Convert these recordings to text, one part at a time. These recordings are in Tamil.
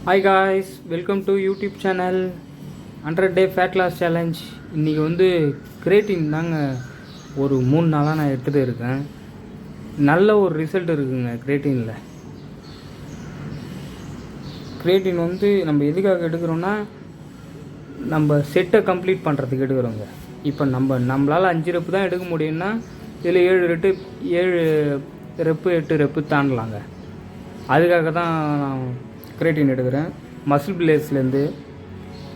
Hi guys, welcome to YouTube channel 100 day fat loss challenge. இன்றைக்கி வந்து கிரேட்டின் தாங்க ஒரு 3 நாளாக நான் எடுத்துகிட்டு இருக்கேன். நல்ல ஒரு ரிசல்ட் இருக்குங்க கிரேட்டினில். கிரேட்டின் வந்து நம்ம எதுக்காக எடுக்கிறோன்னா, நம்ம செட்டை கம்ப்ளீட் பண்ணுறதுக்கு எடுக்கிறோங்க. இப்போ நம்மளால் 5 ரெப்பு தான் எடுக்க முடியும்னா, இதில் 7 ரெப்பு 8 ரெப்பு தாண்டலாங்க. அதுக்காக தான் நான் கிரேட்டின் எடுக்கிறேன். மசில் பிளேஸ்லேருந்து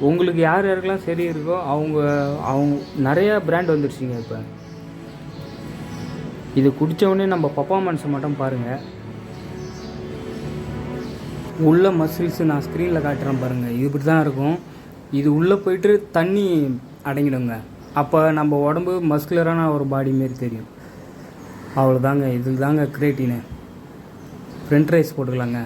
உங்களுக்கு யாருக்கெல்லாம் சரி இருக்கோ அவங்க நிறையா பிராண்ட் வந்துடுச்சிங்க. இப்போ இது குடித்தவொடனே நம்ம பர்ஃபார்மன்ஸை மட்டும் பாருங்கள். உள்ள மசில்ஸ் நான் ஸ்க்ரீனில் காட்டுறேன் பாருங்கள். இது இப்படி தான் இருக்கும். இது உள்ளே போய்ட்டு தண்ணி அடங்கிடுங்க. அப்போ நம்ம உடம்பு மஸ்குலரான ஒரு பாடி மாரி தெரியும். அவ்வளோதாங்க. இது தாங்க கிரேட்டினு. ஃப்ரெண்ட் ரைஸ் போட்டுக்கலாங்க.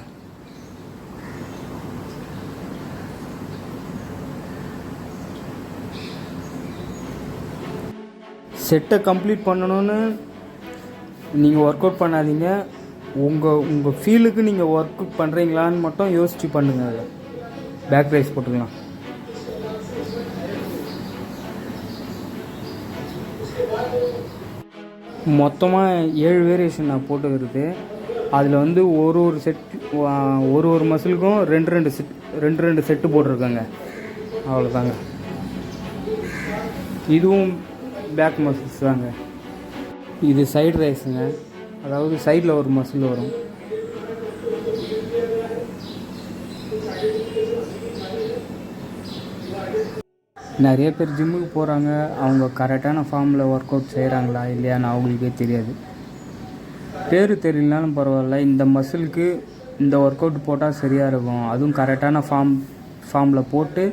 செட்டை கம்ப்ளீட் பண்ணணுன்னு நீங்கள் ஒர்க் அவுட் பண்ணாதீங்க. உங்கள் ஃபீலுக்கு நீங்கள் ஒர்க் அவுட் பண்ணுறீங்களான்னு மட்டும் யோசித்து பண்ணுங்கள். அதை பேக் ரைஸ் போட்டுக்கலாம். மொத்தமாக 7 வேரியேஷன் நான் போட்டுக்கிறது. அதில் வந்து ஒரு மசிலுக்கும் ரெண்டு செட்டு போட்டிருக்கேங்க. அவ்வளோதாங்க. இதுவும் பேக் மசில்ஸ் தாங்க. இது சைடு ரைஸுங்க. அதாவது சைடில் ஒரு மசில் வரும். நிறைய பேர் ஜிம்முக்கு போகிறாங்க. அவங்க கரெக்டான ஃபார்மில் ஒர்க் அவுட் செய்கிறாங்களா இல்லையான்னு அவங்களுக்கே தெரியாது. பேர் தெரியலனாலும் பரவாயில்ல, இந்த மசிலுக்கு இந்த ஒர்க் அவுட் போட்டால் சரியாக இருக்கும். அதுவும் கரெக்டான ஃபார்மில் போட்டு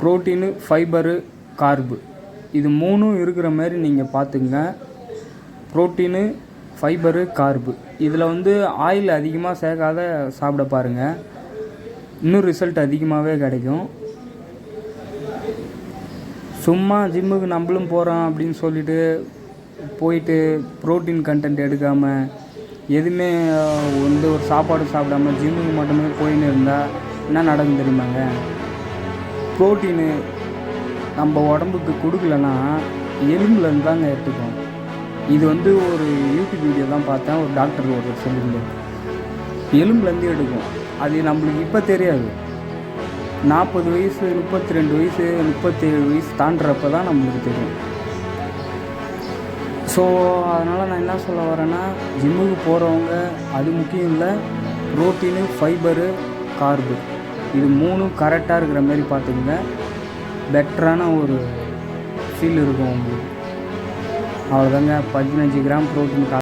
ப்ரோட்டீனு, ஃபைபரு, கார்பு இது 3ம் இருக்கிற மாதிரி நீங்கள் பார்த்துங்க. ப்ரோட்டீனு, ஃபைபரு, கார்பு இதில் வந்து ஆயில் அதிகமாக சேர்க்காத சாப்பிட பாருங்கள். இன்னும் ரிசல்ட் அதிகமாகவே கிடைக்கும். சும்மா ஜிம்முக்கு நம்மளும் போகிறோம் அப்படின்னு சொல்லிட்டு போயிட்டு ப்ரோட்டீன் கண்டென்ட் எடுக்காமல் எதுவுமே ஒரு சாப்பாடு சாப்பிடாமல் ஜிம்முக்கு மட்டுமே போயின்னு இருந்தால் என்ன நடக்கும் தெரியுமாங்க? ப்ரோட்டீனு நம்ம உடம்புக்கு கொடுக்கலன்னா எலும்புலேருந்து தாங்க எடுத்துக்கும். இது வந்து ஒரு யூடியூப் வீடியோ தான் பார்த்தேன். ஒரு டாக்டர் ஒருத்தர் சொல்லியிருந்தார், எலும்புலேருந்து எடுக்கும். அது நம்மளுக்கு இப்போ தெரியாது. 40 வயசு, 32 வயசு, 37 வயசு தாண்டுறப்ப தான் நம்மளுக்கு தெரியும். ஸோ அதனால் நான் என்ன சொல்ல வரேன்னா, ஜிம்முக்கு போகிறவங்க அது முக்கியம் இல்லை. ப்ரோட்டீனு, ஃபைபரு, கார்பு இது 3ம் கரெக்டாக இருக்கிற மாதிரி பார்த்துக்குங்க. பெட்டரான ஒரு ஃபீல் இருக்கும் உங்களுக்கு. அவ்வளோதாங்க. 15 கிராம் ப்ரோட்டீன்